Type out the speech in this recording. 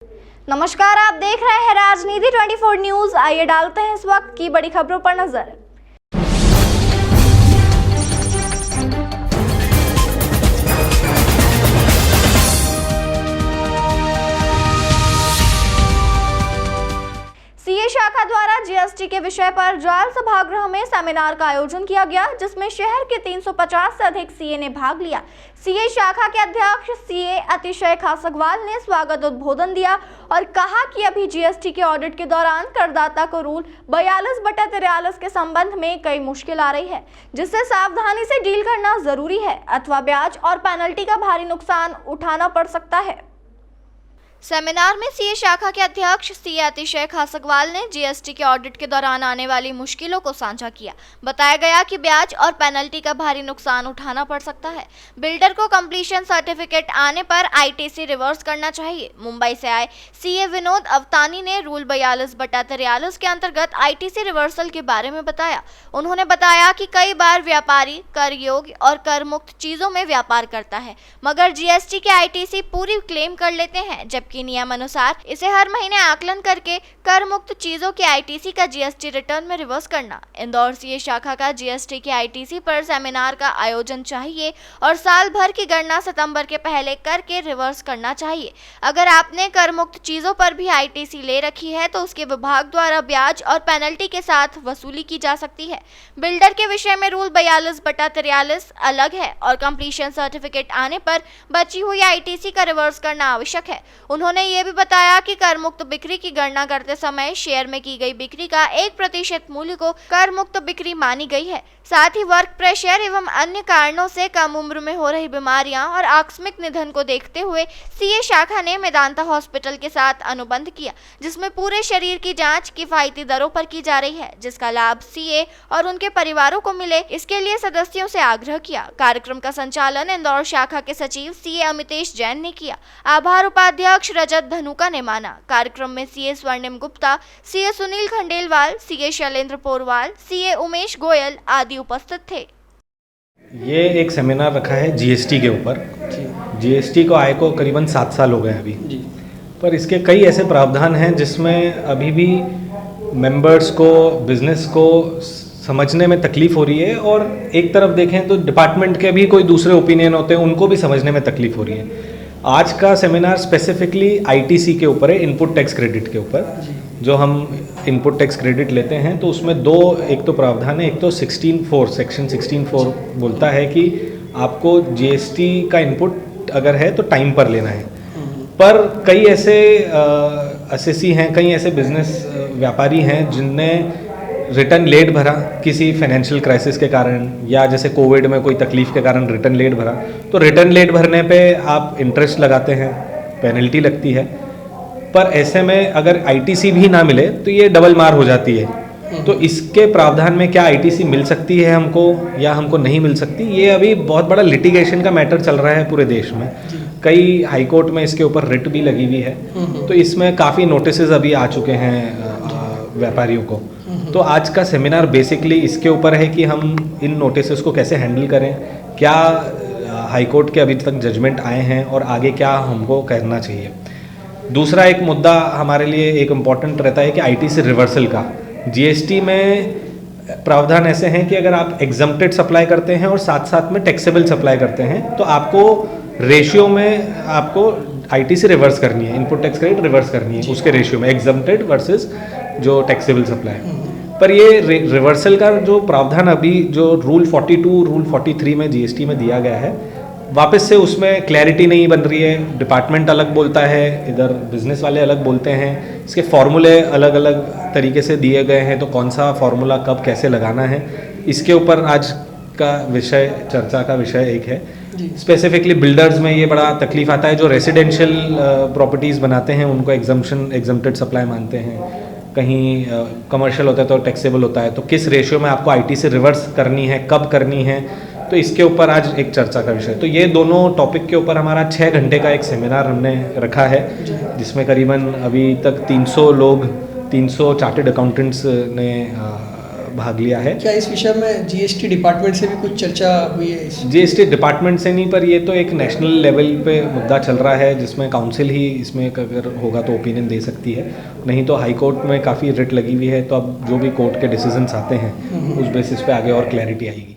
नमस्कार, आप देख रहे हैं राजनीति 24 न्यूज। आइए डालते हैं इस वक्त की बड़ी खबरों पर नजर। सीए शाखा द्वारा जीएसटी के विषय पर जाल सभागृह में सेमिनार का आयोजन किया गया, जिसमें शहर के 350 से अधिक सीए ने भाग लिया। सीए शाखा के अध्यक्ष सीए अतिशय खासगवाल ने स्वागत उद्बोधन दिया और कहा कि अभी जीएसटी के ऑडिट के दौरान करदाता को रूल 42/43 के संबंध में कई मुश्किल आ रही है, जिससे सावधानी से डील करना जरूरी है, अथवा ब्याज और पेनल्टी का भारी नुकसान उठाना पड़ सकता है। सेमिनार में सीए शाखा के अध्यक्ष सीए अतिशय खासगवाल ने जीएसटी के ऑडिट के दौरान आने वाली मुश्किलों को साझा किया। बताया गया कि ब्याज और पेनल्टी का भारी नुकसान उठाना पड़ सकता है। बिल्डर को कंप्लीशन सर्टिफिकेट आने पर आईटीसी रिवर्स करना चाहिए। मुंबई से आए सीए विनोद अवतानी ने रूल 42/43 के अंतर्गत आईटीसी रिवर्सल के बारे में बताया। उन्होंने बताया कि कई बार व्यापारी कर योग्य और कर मुक्त चीजों में व्यापार करता है, मगर जीएसटी के आईटीसी पूरी क्लेम कर लेते हैं, जबकि नियम अनुसार इसे हर महीने आकलन करके कर मुक्त चीजों के आईटीसी का जीएसटी रिटर्न में रिवर्स करना। इंदौर सीए शाखा का जीएसटी के आईटीसी पर सेमिनार का आयोजन चाहिए और साल भर की गणना सितंबर के पहले करके रिवर्स करना चाहिए। अगर आपने कर मुक्त चीजों पर भी आईटीसी ले रखी है तो उसके विभाग द्वारा ब्याज और पेनल्टी के साथ वसूली की जा सकती है। बिल्डर के विषय में रूल 42/43 अलग है और कंप्लीशन सर्टिफिकेट आने पर बची हुई आईटीसी का रिवर्स करना आवश्यक है। उन्होंने ये भी बताया कि कर मुक्त बिक्री की गणना करते समय शेयर में की गई बिक्री का 1% मूल्य को कर मुक्त बिक्री मानी गई है। साथ ही वर्क प्रेशर एवं अन्य कारणों से कम उम्र में हो रही बीमारियां और आकस्मिक निधन को देखते हुए सीए शाखा ने मेदांता हॉस्पिटल के साथ अनुबंध किया, जिसमें पूरे शरीर की जांच किफायती दरों पर की जा रही है, जिसका लाभ सीए और उनके परिवारों को मिले, इसके लिए सदस्यों से आग्रह किया। कार्यक्रम का संचालन इंदौर शाखा के सचिव सीए अमितेश जैन ने किया। आभार उपाध्यक्ष रजत धनुका ने माना। कार्यक्रम में सीए स्वर्णिम Gupta, CA Sunil Khandelwal, CA Shailendra Porwal, CA Umesh Goyal आदि उपस्थित थे। ये एक सेमिनार रखा है जीएसटी के ऊपर। जीएसटी को आए को करीबन 7 साल हो गए अभी, पर इसके कई ऐसे प्रावधान हैं जिसमें अभी भी मेंबर्स को, बिजनेस को समझने में तकलीफ हो रही है, और एक तरफ देखें तो डिपार्टमेंट के भी कोई दूसरे ओपिनियन होते हैं, उनको भी समझने में तकलीफ हो रही है। आज का सेमिनार स्पेसिफिकली आईटीसी के ऊपर है, इनपुट टैक्स क्रेडिट के ऊपर। जो हम इनपुट टैक्स क्रेडिट लेते हैं तो उसमें एक तो प्रावधान है, एक तो सेक्शन 16(4) बोलता है कि आपको जीएसटी का इनपुट अगर है तो टाइम पर लेना है। पर कई ऐसे असेसी हैं, कई ऐसे बिजनेस व्यापारी हैं जिनने रिटर्न लेट भरा किसी फाइनेंशियल क्राइसिस के कारण, या जैसे कोविड में कोई तकलीफ के कारण रिटर्न लेट भरा, तो रिटर्न लेट भरने पे आप इंटरेस्ट लगाते हैं, पेनल्टी लगती है। पर ऐसे में अगर आईटीसी भी ना मिले तो ये डबल मार हो जाती है। तो इसके प्रावधान में क्या आईटीसी मिल सकती है हमको या हमको नहीं मिल सकती, ये अभी बहुत बड़ा लिटिगेशन का मैटर चल रहा है पूरे देश में। कई हाईकोर्ट में इसके ऊपर रिट भी लगी हुई है, तो इसमें काफ़ी नोटिसेज अभी आ चुके हैं व्यापारियों को। तो आज का सेमिनार बेसिकली इसके ऊपर है कि हम इन नोटिसेस को कैसे हैंडल करें, क्या हाईकोर्ट के अभी तक जजमेंट आए हैं और आगे क्या हमको करना चाहिए। दूसरा एक मुद्दा हमारे लिए एक इम्पॉर्टेंट रहता है कि आईटीसी रिवर्सल का। जीएसटी में प्रावधान ऐसे हैं कि अगर आप एग्जम्प्टेड सप्लाई करते हैं और साथ साथ में टैक्सेबल सप्लाई करते हैं तो आपको रेशियो में आपको आईटीसी रिवर्स करनी है, इनपुट टैक्स क्रेडिट रिवर्स करनी है उसके रेशियो में, एग्जम्प्टेड वर्सेस जो टैक्सेबल सप्लाई। पर ये रिवर्सल का जो प्रावधान अभी जो रूल 42, रूल 43 में जीएसटी में दिया गया है, वापस से उसमें क्लैरिटी नहीं बन रही है। डिपार्टमेंट अलग बोलता है, इधर बिजनेस वाले अलग बोलते हैं, इसके फॉर्मूले अलग अलग तरीके से दिए गए हैं, तो कौन सा फॉर्मूला कब कैसे लगाना है, इसके ऊपर आज का विषय, चर्चा का विषय एक है। स्पेसिफिकली बिल्डर्स में ये बड़ा तकलीफ आता है, जो रेसिडेंशियल प्रॉपर्टीज़ बनाते हैं उनको एग्जम्प्टेड सप्लाई मानते हैं, कहीं कमर्शियल होता है तो टैक्सेबल होता है, तो किस रेशियो में आपको आईटीसी रिवर्स करनी है, कब करनी है, तो इसके ऊपर आज एक चर्चा का विषय। तो ये दोनों टॉपिक के ऊपर हमारा 6 घंटे का एक सेमिनार हमने रखा है, जिसमें करीबन अभी तक 300 लोग, 300 चार्टर्ड अकाउंटेंट्स ने भाग लिया है। क्या इस विषय में जीएसटी डिपार्टमेंट से भी कुछ चर्चा हुई है? जीएसटी डिपार्टमेंट से नहीं, पर ये तो एक नेशनल लेवल पे मुद्दा चल रहा है जिसमें काउंसिल ही इसमें अगर होगा तो ओपिनियन दे सकती है, नहीं तो हाई कोर्ट में काफ़ी रिट लगी हुई है, तो अब जो भी कोर्ट के डिसीजंस आते हैं उस बेसिस पे आगे और क्लैरिटी आएगी।